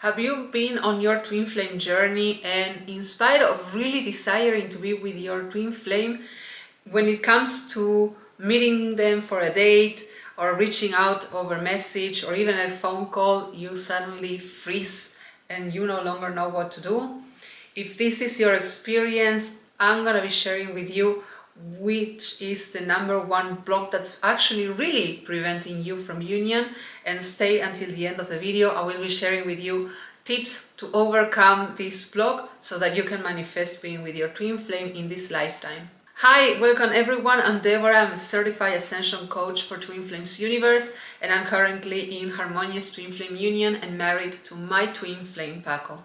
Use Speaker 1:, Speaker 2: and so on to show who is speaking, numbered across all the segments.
Speaker 1: Have you been on your twin flame journey, and in spite of really desiring to be with your twin flame, when it comes to meeting them for a date or reaching out over message or even a phone call, you suddenly freeze and you no longer know what to do? If this is your experience, I'm gonna be sharing with you which is the number one block that's actually really preventing you from union. And stay until the end of the video. I will be sharing with you tips to overcome this block so that you can manifest being with your twin flame in this lifetime. Hi, welcome everyone. I'm Deborah. I'm a certified ascension coach for Twin Flames Universe, and I'm currently in harmonious twin flame union and married to my twin flame Paco.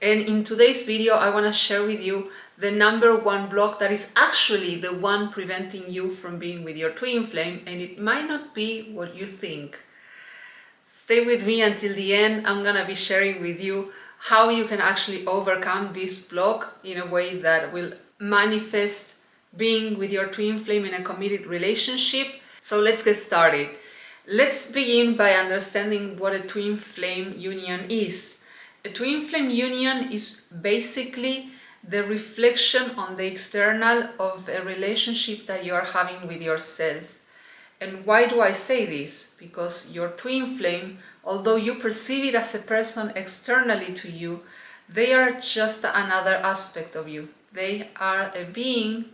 Speaker 1: And in today's video, I want to share with you the number one block that is actually the one preventing you from being with your twin flame, and it might not be what you think. Stay with me until the end. I'm gonna be sharing with you how you can actually overcome this block in a way that will manifest being with your twin flame in a committed relationship. So let's get started. Let's begin by understanding what a twin flame union is. A twin flame union is basically the reflection on the external of a relationship that you are having with yourself. And why do I say this? Because your twin flame, although you perceive it as a person externally to you, they are just another aspect of you. They are a being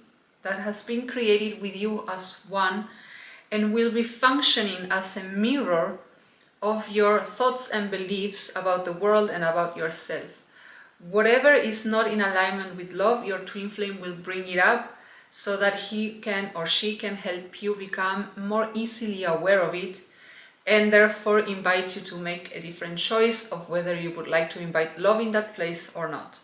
Speaker 1: that has been created with you as one and will be functioning as a mirror of your thoughts and beliefs about the world and about yourself. Whatever is not in alignment with love, your twin flame will bring it up so that he can or she can help you become more easily aware of it, and therefore invite you to make a different choice of whether you would like to invite love in that place or not.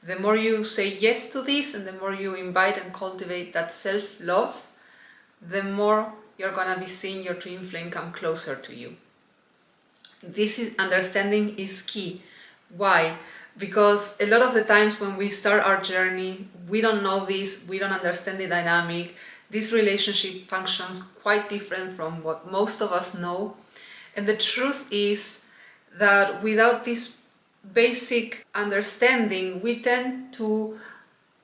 Speaker 1: The more you say yes to this and the more you invite and cultivate that self-love, the more you're gonna be seeing your twin flame come closer to you. Understanding is key. Why? Because a lot of the times when we start our journey, we don't know this, we don't understand the dynamic. This relationship functions quite different from what most of us know. And the truth is that without this basic understanding, we tend to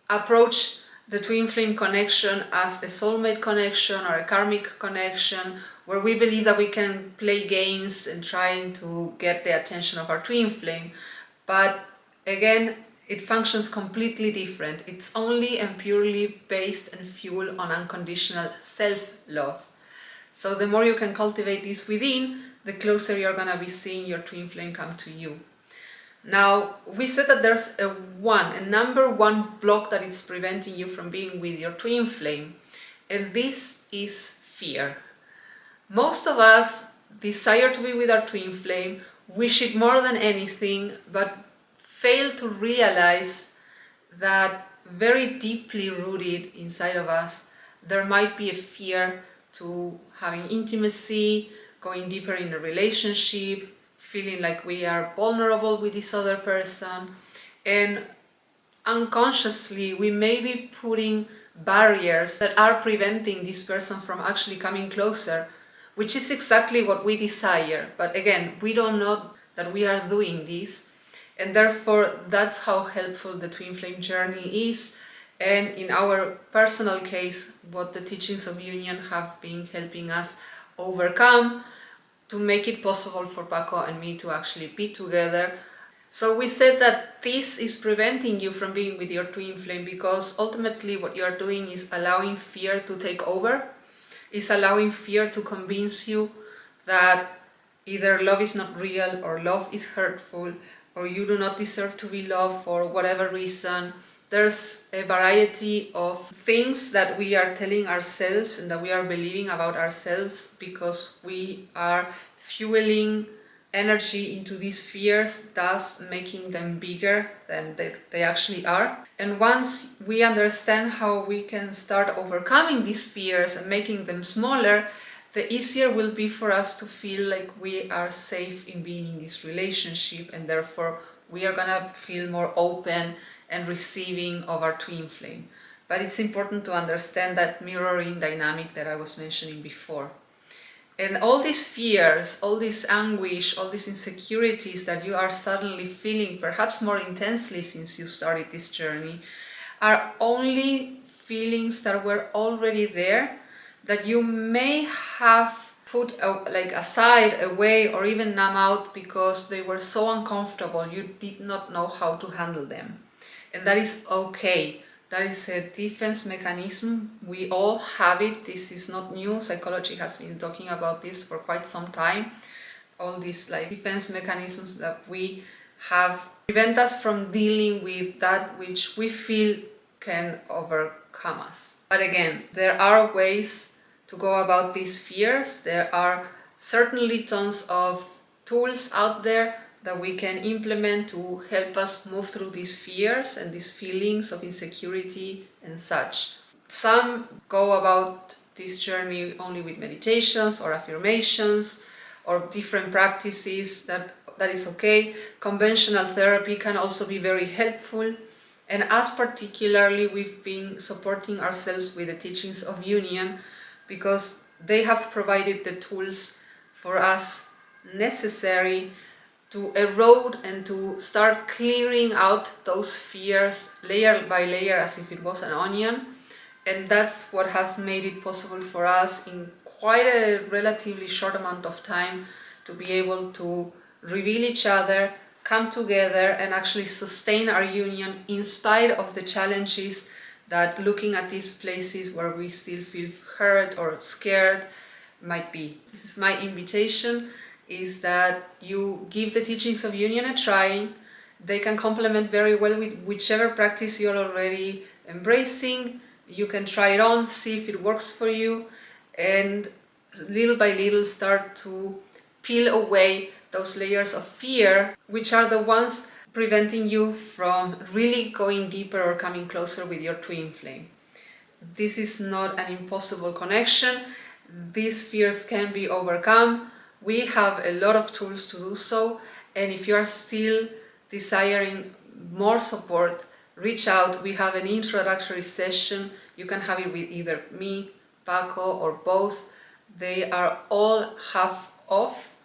Speaker 1: approach the twin flame connection as a soulmate connection or a karmic connection, where we believe that we can play games and trying to get the attention of our twin flame. But again, it functions completely different. It's only and purely based and fueled on unconditional self-love. So the more you can cultivate this within, the closer you're gonna be seeing your twin flame come to you. Now, we said that there's a number one block that is preventing you from being with your twin flame, and this is fear. Most of us desire to be with our twin flame, wish it more than anything, but fail to realize that very deeply rooted inside of us, there might be a fear to having intimacy, going deeper in a relationship, feeling like we are vulnerable with this other person, and unconsciously we may be putting barriers that are preventing this person from actually coming closer, which is exactly what we desire. But again, we don't know that we are doing this, and therefore that's how helpful the twin flame journey is. And in our personal case, what the teachings of union have been helping us overcome to make it possible for Paco and me to actually be together. So we said that this is preventing you from being with your twin flame because ultimately what you are doing is allowing fear to take over, is allowing fear to convince you that either love is not real or love is hurtful or you do not deserve to be loved for whatever reason. There's a variety of things that we are telling ourselves and that we are believing about ourselves because we are fueling energy into these fears, thus making them bigger than they actually are. And once we understand how we can start overcoming these fears and making them smaller, the easier will be for us to feel like we are safe in being in this relationship, and therefore we are gonna feel more open and receiving of our twin flame. But it's important to understand that mirroring dynamic that I was mentioning before. And all these fears, all this anguish, all these insecurities that you are suddenly feeling, perhaps more intensely since you started this journey, are only feelings that were already there, that you may have put aside, away, or even numb out because they were so uncomfortable you did not know how to handle them. And that is okay. That is a defense mechanism. We all have it. This is not new. Psychology has been talking about this for quite some time. All these defense mechanisms that we have prevent us from dealing with that which we feel can overcome us. But again, there are ways to go about these fears. There are certainly tons of tools out there that we can implement to help us move through these fears and these feelings of insecurity and such. Some go about this journey only with meditations or affirmations or different practices. That is okay. Conventional therapy can also be very helpful. And as particularly we've been supporting ourselves with the teachings of union because they have provided the tools for us necessary to erode and to start clearing out those fears layer by layer as if it was an onion. And that's what has made it possible for us in quite a relatively short amount of time to be able to reveal each other, come together and actually sustain our union in spite of the challenges that looking at these places where we still feel hurt or scared might be. This is my invitation, is that you give the teachings of union a try. They can complement very well with whichever practice you're already embracing. You can try it on, see if it works for you, and little by little start to peel away those layers of fear, which are the ones preventing you from really going deeper or coming closer with your twin flame. This is not an impossible connection. These fears can be overcome. We have a lot of tools to do so, and if you are still desiring more support, reach out. We have an introductory session. You can have it with either me, Paco, or both. They are all half off,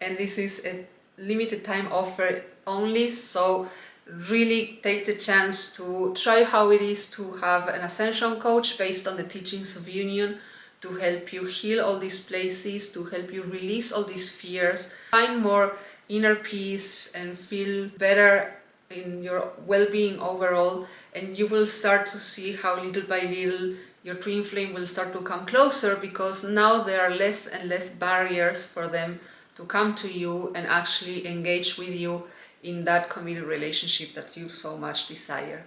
Speaker 1: and this is a limited time offer only, so really take the chance to try how it is to have an ascension coach based on the teachings of union, to help you heal all these places, to help you release all these fears, find more inner peace and feel better in your well-being overall. And you will start to see how little by little your twin flame will start to come closer, because now there are less and less barriers for them to come to you and actually engage with you in that committed relationship that you so much desire.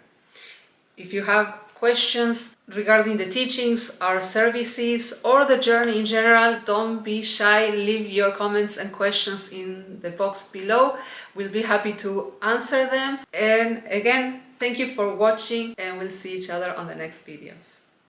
Speaker 1: If you have questions regarding the teachings, our services, or the journey in general, don't be shy. Leave your comments and questions in the box below. We'll be happy to answer them. And again, thank you for watching, and we'll see each other on the next videos.